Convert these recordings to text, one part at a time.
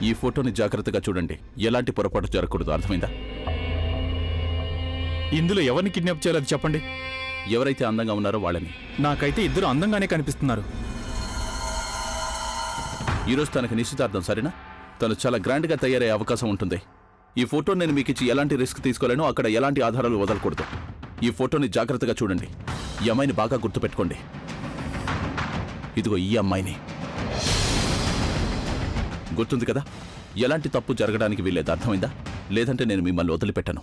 ఈ ఫోటోని జాగ్రత్తగా చూడండి, ఎలాంటి పొరపాటు జరగకూడదు, అర్థమైందా? ఇందులో ఎవరిని కిడ్నాప్ చేయాలో చెప్పండి. ఎవరైతే అందంగా ఉన్నారో వాళ్ళని. నాకైతే ఇద్దరు అందంగానే కనిపిస్తున్నారు. ఈరోజు తనకి నిశ్చితార్థం, సరేనా? తను చాలా గ్రాండ్గా తయారయ్యే అవకాశం ఉంటుంది. ఈ ఫోటోని నేను మీకు ఇచ్చి ఎలాంటి రిస్క్ తీసుకోలేను, అక్కడ ఎలాంటి ఆధారాలు వదలకూడదు. ఈ ఫోటోని జాగ్రత్తగా చూడండి. ఈ అమ్మాయిని బాగా గుర్తుపెట్టుకోండి. ఇదిగో ఈ అమ్మాయిని. గుర్తుంది కదా? ఎలాంటి తప్పు జరగడానికి వీల్లేదు, అర్థమైందా? లేదంటే నేను మిమ్మల్ని వదిలిపెట్టను.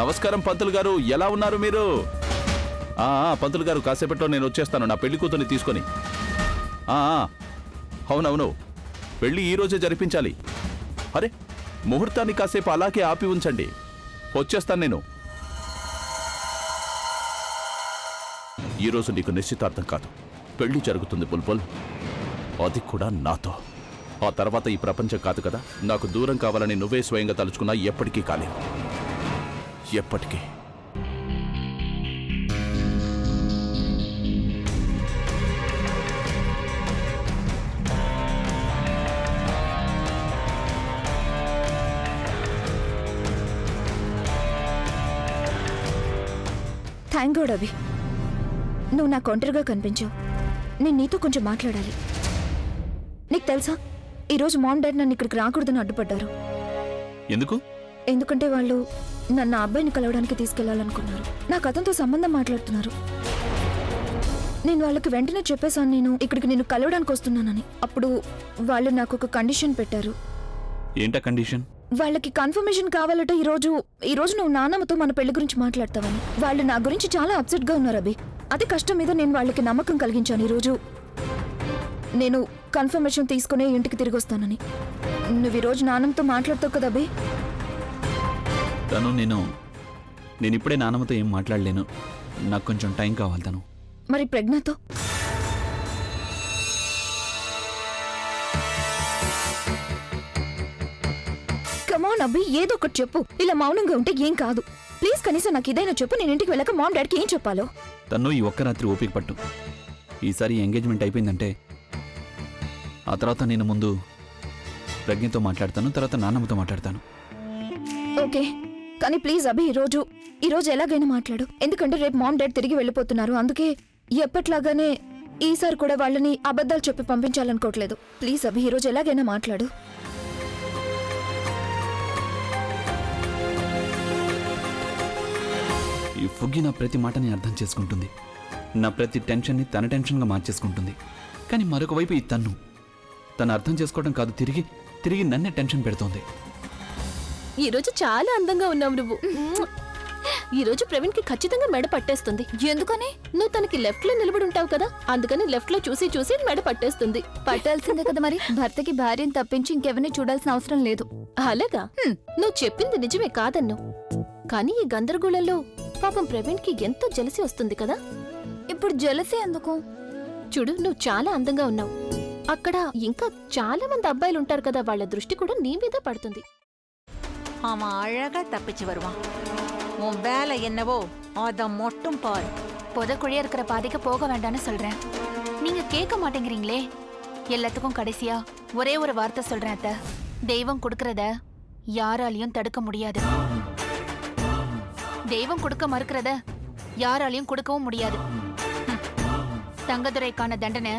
నమస్కారం పంతులు గారు, ఎలా ఉన్నారు మీరు? పంతులు గారు, కాసేపట్లో నేను వచ్చేస్తాను నా పెళ్లి కూతుర్ని తీసుకొని. అవునవును, పెళ్లి ఈరోజే జరిపించాలి. అరే, ముహూర్తాన్ని కాసేపు అలాగే ఆపి ఉంచండి, వచ్చేస్తాను నేను. ఈరోజు నీకు నిశ్చితార్థం కాదు, పెళ్లి జరుగుతుంది బుల్బుల్, అది కూడా నాతో. ఆ తర్వాత ఈ ప్రపంచం కాదు కదా, నాకు దూరం కావాలని నువ్వే స్వయంగా తలుచుకున్నా ఎప్పటికీ కాలేవు, ఎప్పటికీ. థ్యాంక్ గాడ్ అభి, నువ్వు నాకు ఒంటరిగా కనిపించావు. నేను నీతో కొంచెం మాట్లాడాలి. నీకు తెలుసా, ఈరోజు మామ్ డాడీ నన్ను ఇక్కడికి రాకూడదని అడ్డుపడ్డారు. ఎందుకు? ఎందుకంటే వాళ్ళు నన్ను ఆ అబ్బాయిని కలవడానికి తీసుకెళ్లాలనుకున్నారు. నాకు అతనితో సంబంధం మాట్లాడుతున్నారు. నేను వాళ్ళకి వెంటనే చెప్పేశాను నేను ఇక్కడికి నిన్ను కలవడానికి వస్తున్నానని. అప్పుడు వాళ్ళు నాకు ఒక కండిషన్ పెట్టారు. ఏంటా కండిషన్? వాళ్ళకి కన్ఫర్మేషన్ కావాలట ఈ రోజు నువ్వు నాన్నమ్మతో మన పెళ్లి గురించి మాట్లాడతావని. వాళ్ళు నా గురించి చాలా అప్సెట్ గా ఉన్నారు అభి. అదే కష్టం మీద నేను వాళ్ళకి నమ్మకం కలిగించాను. ఈరోజు నేను కన్ఫర్మేషన్ తీసుకునే ఇంటికి తిరిగి వస్తానని. నువ్వు ఈరోజు నాన్నమ్మతో మాట్లాడతావు కదా అభి? తను నేను ఇప్పుడే నాన్నమ్మతో ఏం మాట్లాడలేను, నాకు కొంచెం టైం కావాలి. తను మరి ప్రజ్ఞతో? కమాన్ అభి, ఏదో ఒకటి చెప్పు. ఇలా మౌనంగా ఉంటే ఏం కాదు. ప్లీజ్ కనీసం నాకు ఇదైనా చెప్పు. నేను ఇంటికి వెళ్ళక మామ్ డాడీకి ఏం చెప్పాలో. తను ఈ ఒక్క రాత్రి ఓపిక పట్టు. ఈసారి ఎంగేజ్మెంట్ అయిపోయిందంటే ఆ తర్వాత నేను ముందు ప్రజ్ఞతో మాట్లాడతాను, తర్వాత నాన్నమ్మతో మాట్లాడతాను. ఓకే, కానీ ప్లీజ్ అభి ఈరోజు ఎలాగైనా మాట్లాడు. ఎందుకంటే రేపు మామ్ డాడీ తిరిగి వెళ్ళిపోతున్నారు. అందుకే ఎప్పట్లాగానే ఈసారి కూడా వాళ్ళని అబద్ధాలు చెప్పి పంపించాలనుకోవట్లేదు. ప్లీజ్ అభి, ఈరోజు ఎలాగైనా మాట్లాడు. ఈ ఫుగ్గి నా ప్రతి మాటని అర్థం చేసుకుంటుంది, నా ప్రతి టెన్షన్ని తన టెన్షన్గా మార్చేసుకుంటుంది. కానీ మరొక వైపు ఈ తను అర్థం చేసుకోవడం కాదు, తిరిగి నన్నే టెన్షన్ పెడుతోంది. ఈరోజు చాలా అందంగా ఉన్నావు నువ్వు. ఈరోజు ప్రవీణ్ కి ఖచ్చితంగా మెడ పట్టేస్తుంది. ఎందుకని? నువ్వు తనకి లెఫ్ట్ లో నిలబడి ఉంటావు కదా, అందుకని లెఫ్ట్ లో చూసి మెడ పట్టేస్తుంది. పట్టాల్సిందే కదా మరి. భర్తకి భార్యను తప్పించి ఇంకెవరిని చూడాల్సిన అవసరం లేదు. అలాగా? నువ్వు చెప్పింది నిజమే కాదన్ను, కానీ ఈ గందరగోళంలో పాపం ప్రవీణ్ కి ఎంతో జలసి వస్తుంది కదా. ఇప్పుడు జలసి ఎందుకు? చూడు, నువ్వు చాలా అందంగా ఉన్నావు. అక్కడ ఇంకా చాలా మంది అబ్బాయిలు ఉంటారు కదా, వాళ్ళ దృష్టి కూడా నీ మీద పడుతుంది. அவன் அழகா தப்பிச்சு வருவான். உன் வேலை என்னவோ அத மட்டும் பாரு. புதக்குழியா இருக்கிற பாதைக்கு போக வேண்டாம்னு சொல்றேன். நீங்க கேட்க மாட்டேங்கிறீங்களே. எல்லாத்துக்கும் கடைசியா ஒரே ஒரு வார்த்தை சொல்றேன் அத்தை. தெய்வம் கொடுக்கறத யாராலையும் தடுக்க முடியாது. தெய்வம் கொடுக்க மறுக்கிறத யாராலையும் கொடுக்கவும் முடியாது. தங்கதுரைக்கான தண்டனை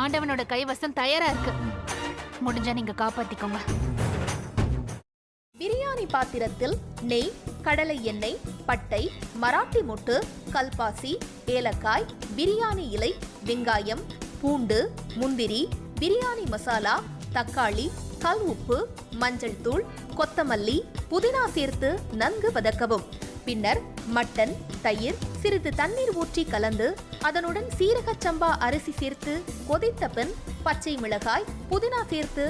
ஆண்டவனோட கைவசம் தயாரா இருக்கு. முடிஞ்சா நீங்க காப்பாத்திக்கோங்க. பிரியாணி பாத்திரத்தில் நெய், கடலை எண்ணெய், பட்டை, மராட்டி மொட்டு, கல்பாசி, ஏலக்காய், பிரியாணி இலை, வெங்காயம், பூண்டு, முந்திரி, பிரியாணி மசாலா, தக்காளி, கல் உப்பு, மஞ்சள் தூள், கொத்தமல்லி, புதினா சேர்த்து நன்கு வதக்கவும். பின்னர் மட்டன், தயிர், சிறிது தண்ணீர் ஊற்றி கலந்து அதனுடன் சீரகச் சம்பா அரிசி சேர்த்து கொதித்த பின் பச்சை மிளகாய், புதினா சேர்த்து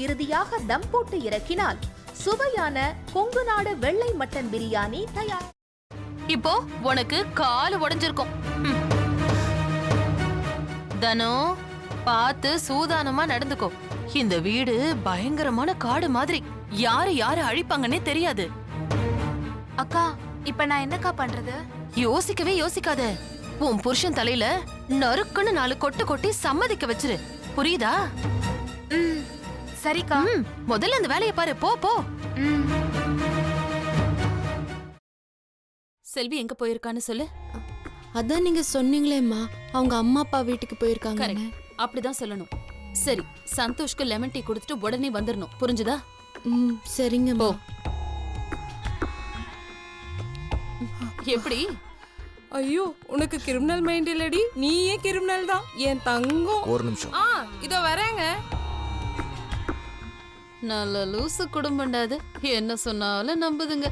இறுதியாக தம் போட்டு இறக்கினால் சுவையான கொங்கு நாடு வெள்ளை மட்டன் பிரியாணி தயார். இப்போ உனக்கு கால் உடைஞ்சிருக்கும். தனோ, பார்த்து சூதானமா நடந்துக்கோ. இந்த வீடு பயங்கரமான காடு மாதிரி, யாரு அழிப்பாங்கன்னே தெரியாது. அக்கா, இப்ப நான் என்னக்கா பண்றது? யோசிக்கவே யோசிக்காத. உன் புருஷன் தலையில நறுக்குன்னு 4 கொட்டு கொட்டி சம்மதிக்க வச்சிரு. புரியுதா? ம், சரிக்கா. முதல்ல அந்த வேலையை பாரு. போ போ. ம். செல்வி எங்க போயிருக்கான்னு சொல்லு. அதான் நீங்க சொன்னீங்களேம்மா, அவங்க அம்மா அப்பா வீட்டுக்கு போயிருக்காங்க. கரெக்ட், அப்படிதான் சொல்லணும். சரி, சந்தோஷ்க்கு லெமன் டீ கொடுத்துட்டு உடனே வந்துடணும். புரிஞ்சுதா? ம், சரிங்கம்மா. எப்படி? ஐயோ, உனக்கு கிரிமினல் மைண்ட் இல்லடி, நீயே கிரிமினல் தான் என் தங்கம். ஒரு நிமிஷம். இதோ வரேங்க. நல்ல லூசு குடும்பம்டாது. என்ன சொன்னாலும் நம்புதுங்க.